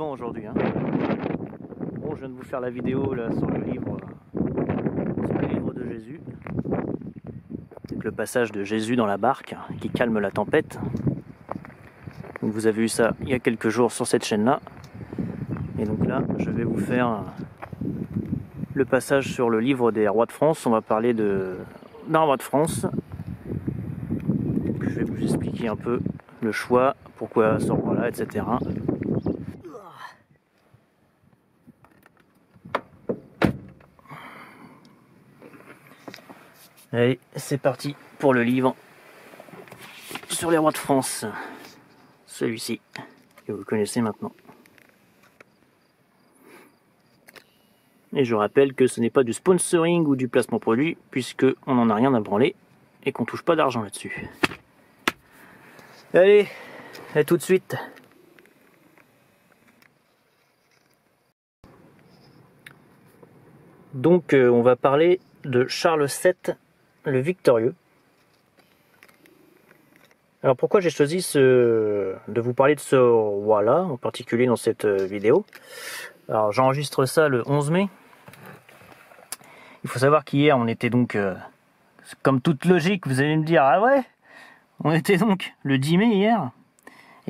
vent aujourd'hui. Hein. Bon, je viens de vous faire la vidéo là, sur le livre de Jésus. Avec le passage de Jésus dans la barque qui calme la tempête. Donc vous avez vu ça il y a quelques jours sur cette chaîne-là. Et donc là, je vais vous faire le passage sur le livre des rois de France. On va parler d'un roi de France. Donc, je vais vous expliquer un peu le choix, pourquoi ce roi-là, etc. Allez, c'est parti pour le livre sur les rois de France. Celui-ci, que vous connaissez maintenant. Et je rappelle que ce n'est pas du sponsoring ou du placement produit, puisqu'on n'en a rien à branler et qu'on touche pas d'argent là-dessus. Allez, à tout de suite. Donc on va parler de Charles VII, le Victorieux. Alors pourquoi j'ai choisi de vous parler de ce roi-là, en particulier dans cette vidéo. Alors j'enregistre ça le 11 mai. Il faut savoir qu'hier on était donc, comme toute logique, vous allez me dire, ah ouais, on était donc le 10 mai hier.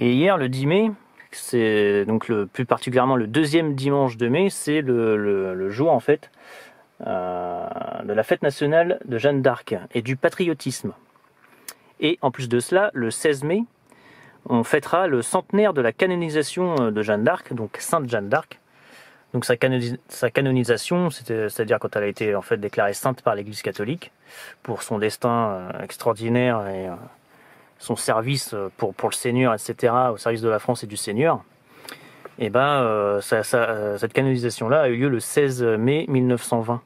Et hier le 10 mai, c'est donc plus particulièrement le deuxième dimanche de mai, c'est le jour en fait de la fête nationale de Jeanne d'Arc et du patriotisme. Et en plus de cela, le 16 mai, on fêtera le centenaire de la canonisation de Jeanne d'Arc, donc Sainte Jeanne d'Arc. Donc sa canonisation, c'est-à-dire quand elle a été en fait déclarée sainte par l'Église catholique pour son destin extraordinaire et son service pour le Seigneur, etc., au service de la France et du Seigneur. Et cette canonisation-là a eu lieu le 16 mai 1920.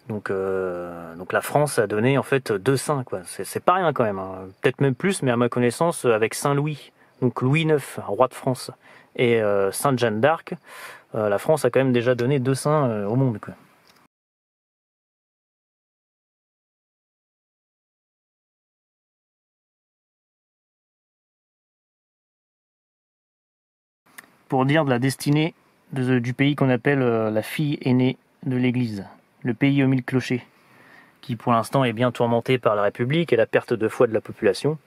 Donc la France a donné en fait 2 saints, quoi. C'est pas rien quand même, hein. Peut-être même plus, mais à ma connaissance avec Saint Louis, donc Louis IX, roi de France, et Sainte Jeanne d'Arc, la France a quand même déjà donné 2 saints au monde, quoi. Pour dire de la destinée du pays qu'on appelle la fille aînée de l'Église, le pays aux 1000 clochers, qui pour l'instant est bien tourmenté par la République et la perte de foi de la population.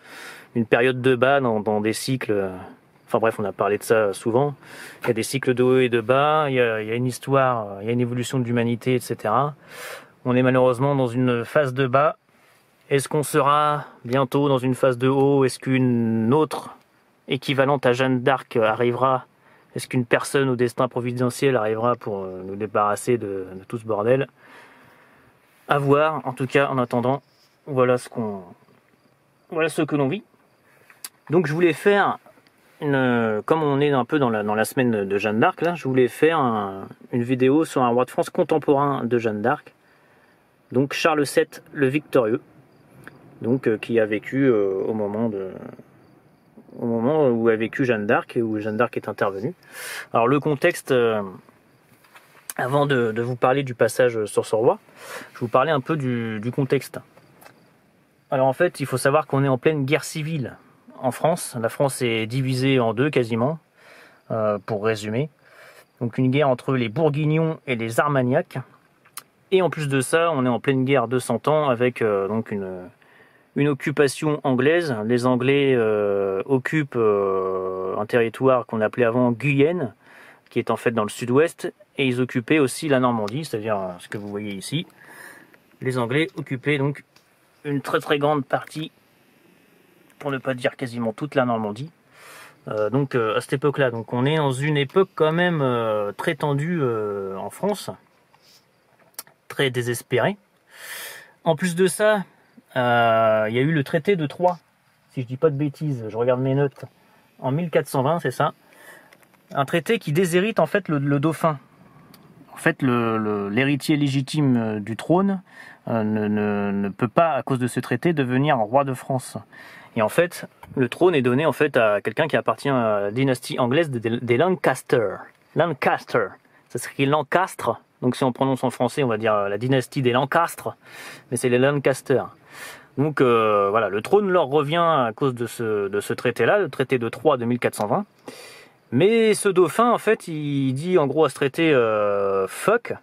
Une période de bas dans des cycles, enfin bref, on a parlé de ça souvent. Il y a des cycles de haut et de bas, il y a une histoire, il y a une évolution de l'humanité, etc. On est malheureusement dans une phase de bas. Est-ce qu'on sera bientôt dans une phase de haut? Est-ce qu'une autre équivalente à Jeanne d'Arc arrivera? Est-ce qu'une personne au destin providentiel arrivera pour nous débarrasser de tout ce bordel? À voir. En tout cas, en attendant, voilà ce que l'on vit. Donc je voulais faire, comme on est un peu dans la semaine de Jeanne d'Arc, là, je voulais faire une vidéo sur un roi de France contemporain de Jeanne d'Arc, donc Charles VII le Victorieux, donc qui a vécu au moment où a vécu Jeanne d'Arc et où Jeanne d'Arc est intervenue. Alors le contexte, avant de vous parler du passage sur ce roi, je vous parlais un peu du contexte. Alors en fait, il faut savoir qu'on est en pleine guerre civile en France. La France est divisée en 2 quasiment, pour résumer. Donc une guerre entre les Bourguignons et les Armagnacs. Et en plus de ça, on est en pleine guerre de 100 ans avec donc une occupation anglaise. Les Anglais occupent un territoire qu'on appelait avant Guyenne, qui est en fait dans le sud-ouest, et ils occupaient aussi la Normandie, c'est-à-dire ce que vous voyez ici. Les Anglais occupaient donc une très très grande partie, pour ne pas dire quasiment toute la Normandie. À cette époque-là, donc on est dans une époque quand même très tendue en France, très désespérée. En plus de ça, il y a eu le traité de Troyes, si je dis pas de bêtises, je regarde mes notes, en 1420, c'est ça. Un traité qui déshérite en fait le dauphin. En fait, l'héritier légitime du trône ne peut pas, à cause de ce traité, devenir roi de France. Et en fait, le trône est donné en fait à quelqu'un qui appartient à la dynastie anglaise des Lancaster. Lancaster, ça s'écrit Lancastre. Donc si on prononce en français, on va dire la dynastie des Lancastres, mais c'est les Lancaster. Donc voilà, le trône leur revient à cause de ce traité-là, le traité de Troyes de 1420. Mais ce dauphin, en fait, il dit en gros à ce traité fuck.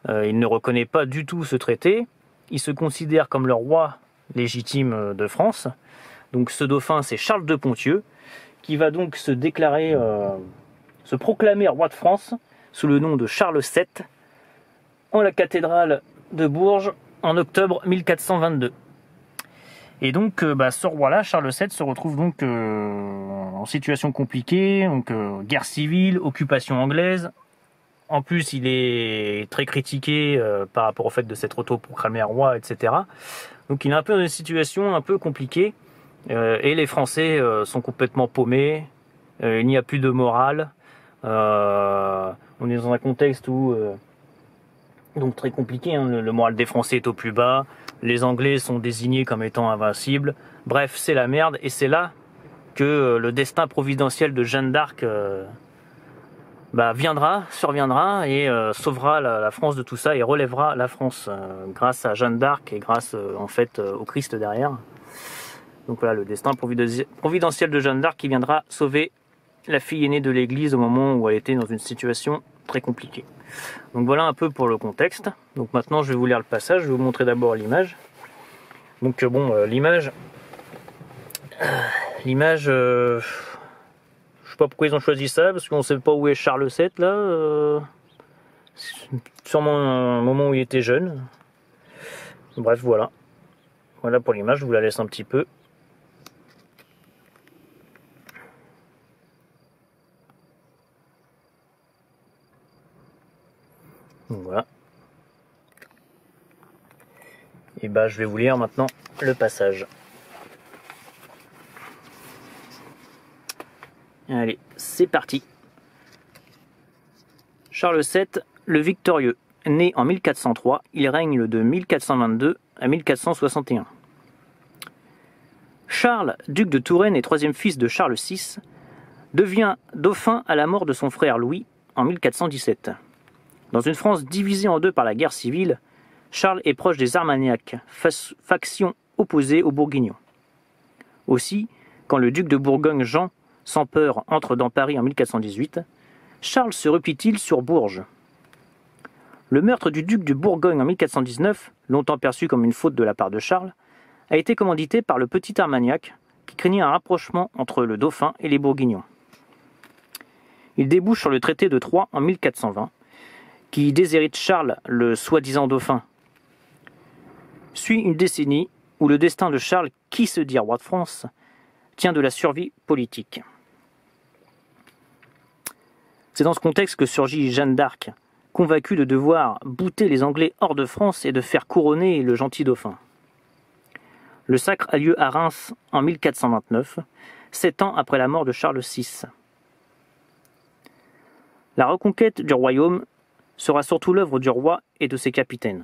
Il ne reconnaît pas du tout ce traité. Il se considère comme le roi légitime de France. Donc ce dauphin, c'est Charles de Ponthieu, qui va donc se déclarer, se proclamer roi de France sous le nom de Charles VII en la cathédrale de Bourges en octobre 1422. Et donc ce roi-là, Charles VII, se retrouve donc en situation compliquée, donc guerre civile, occupation anglaise. En plus, il est très critiqué par rapport au fait de s'être autoproclamé roi, etc. Donc il est un peu dans une situation un peu compliquée. Et les Français sont complètement paumés. Il n'y a plus de morale. On est dans un contexte où donc très compliqué. Hein, le moral des Français est au plus bas. Les Anglais sont désignés comme étant invincibles. Bref, c'est la merde. Et c'est là que le destin providentiel de Jeanne d'Arc surviendra et sauvera la France de tout ça et relèvera la France grâce à Jeanne d'Arc et grâce en fait au Christ derrière. Donc voilà, le destin providentiel de Jeanne d'Arc qui viendra sauver la fille aînée de l'Église au moment où elle était dans une situation très compliquée. Donc voilà un peu pour le contexte. Donc maintenant je vais vous lire le passage, je vais vous montrer d'abord l'image. Donc l'image, je sais pas pourquoi ils ont choisi ça, parce qu'on ne sait pas où est Charles VII là. C'est sûrement un moment où il était jeune. Bref, voilà. Voilà pour l'image, je vous la laisse un petit peu. Donc voilà. Et je vais vous lire maintenant le passage. Allez, c'est parti. Charles VII, le victorieux, né en 1403, il règne de 1422 à 1461. Charles, duc de Touraine et troisième fils de Charles VI, devient dauphin à la mort de son frère Louis en 1417. Dans une France divisée en deux par la guerre civile, Charles est proche des Armagnacs, faction opposée aux Bourguignons. Aussi, quand le duc de Bourgogne Jean, sans peur, entre dans Paris en 1418, Charles se replie-t-il sur Bourges. Le meurtre du duc de Bourgogne en 1419, longtemps perçu comme une faute de la part de Charles, a été commandité par le petit Armagnac qui craignait un rapprochement entre le dauphin et les Bourguignons. Il débouche sur le traité de Troyes en 1420, qui déshérite Charles, le soi-disant dauphin. Suit une décennie où le destin de Charles, qui se dit roi de France, tient de la survie politique. C'est dans ce contexte que surgit Jeanne d'Arc, convaincue de devoir bouter les Anglais hors de France et de faire couronner le gentil dauphin. Le sacre a lieu à Reims en 1429, 7 ans après la mort de Charles VI. La reconquête du royaume sera surtout l'œuvre du roi et de ses capitaines.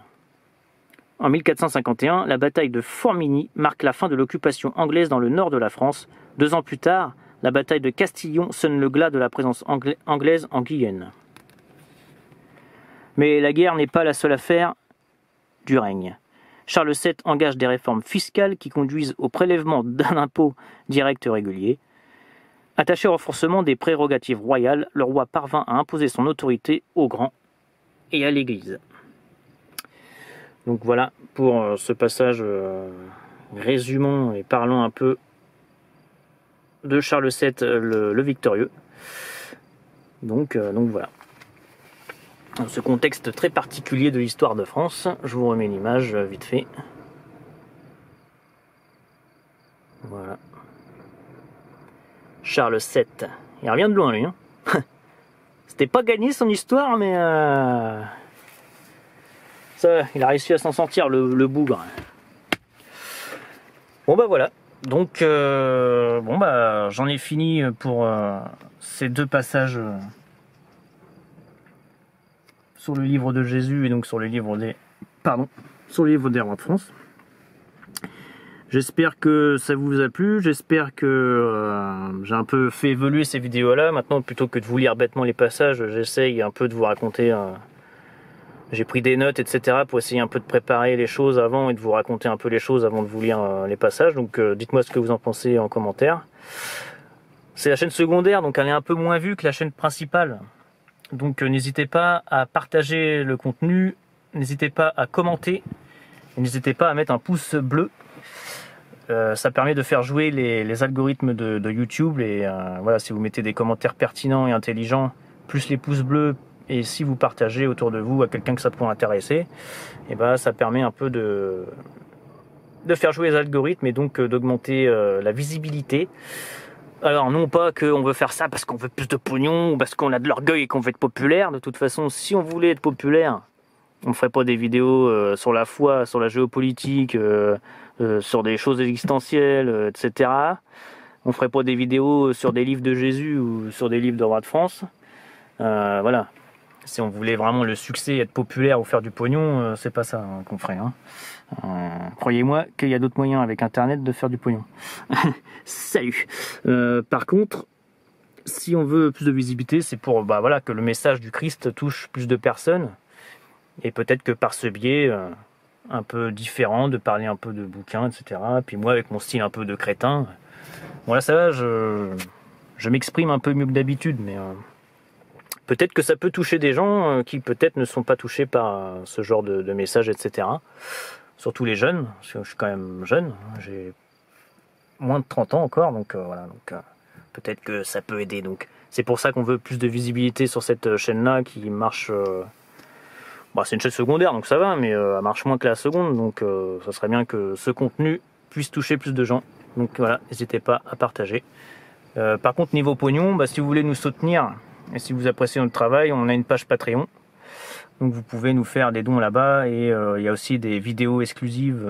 En 1451, la bataille de Formigny marque la fin de l'occupation anglaise dans le nord de la France. 2 ans plus tard, la bataille de Castillon sonne le glas de la présence anglaise en Guyenne. Mais la guerre n'est pas la seule affaire du règne. Charles VII engage des réformes fiscales qui conduisent au prélèvement d'un impôt direct régulier. Attaché au renforcement des prérogatives royales, le roi parvint à imposer son autorité aux grands et à l'Église. Donc voilà pour ce passage résumant et parlant un peu de Charles VII le victorieux. Donc voilà. Dans ce contexte très particulier de l'histoire de France, je vous remets l'image vite fait. Voilà. Charles VII. Il revient de loin lui. Hein. C'était pas gagné son histoire, mais ça, il a réussi à s'en sortir, le bougre. Bon voilà. Donc j'en ai fini pour ces 2 passages sur le livre de Jésus et donc sur le livre des rois de France. J'espère que ça vous a plu, j'espère que j'ai un peu fait évoluer ces vidéos-là. Maintenant, plutôt que de vous lire bêtement les passages, j'essaye un peu de vous raconter. J'ai pris des notes, etc. pour essayer un peu de préparer les choses avant et de vous raconter un peu les choses avant de vous lire les passages. Donc dites-moi ce que vous en pensez en commentaire. C'est la chaîne secondaire, donc elle est un peu moins vue que la chaîne principale. Donc n'hésitez pas à partager le contenu, n'hésitez pas à commenter, n'hésitez pas à mettre un pouce bleu. Ça permet de faire jouer les algorithmes de YouTube. Et voilà, si vous mettez des commentaires pertinents et intelligents, plus les pouces bleus, et si vous partagez autour de vous à quelqu'un que ça pourrait intéresser, et ben ça permet un peu de faire jouer les algorithmes et donc d'augmenter la visibilité. Alors non pas qu'on veut faire ça parce qu'on veut plus de pognon ou parce qu'on a de l'orgueil et qu'on veut être populaire. De toute façon, si on voulait être populaire, on ne ferait pas des vidéos sur la foi, sur la géopolitique, sur des choses existentielles, etc. On ne ferait pas des vidéos sur des livres de Jésus ou sur des livres de roi de France. Voilà. Si on voulait vraiment le succès, être populaire ou faire du pognon, c'est pas ça qu'on ferait. Croyez-moi qu'il y a d'autres moyens avec Internet de faire du pognon. Salut. Par contre, si on veut plus de visibilité, c'est pour voilà, que le message du Christ touche plus de personnes. Et peut-être que par ce biais un peu différent, de parler un peu de bouquins, etc. Puis moi, avec mon style un peu de crétin, voilà, ça va, je m'exprime un peu mieux que d'habitude, mais peut-être que ça peut toucher des gens qui peut-être ne sont pas touchés par ce genre de messages, etc. Surtout les jeunes, parce que je suis quand même jeune, j'ai moins de 30 ans encore, donc voilà, donc peut-être que ça peut aider. Donc c'est pour ça qu'on veut plus de visibilité sur cette chaîne-là qui marche. C'est une chaîne secondaire, donc ça va, mais elle marche moins que la seconde, donc ça serait bien que ce contenu puisse toucher plus de gens. Donc voilà, n'hésitez pas à partager. Par contre, niveau pognon, si vous voulez nous soutenir et si vous appréciez notre travail, on a une page Patreon. Donc vous pouvez nous faire des dons là-bas et il y a aussi des vidéos exclusives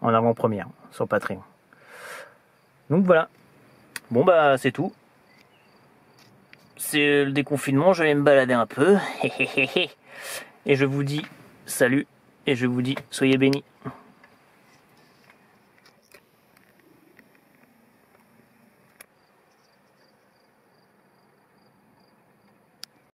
en avant-première sur Patreon. Donc voilà. Bon c'est tout. C'est le déconfinement, je vais me balader un peu. Et je vous dis salut et je vous dis soyez bénis.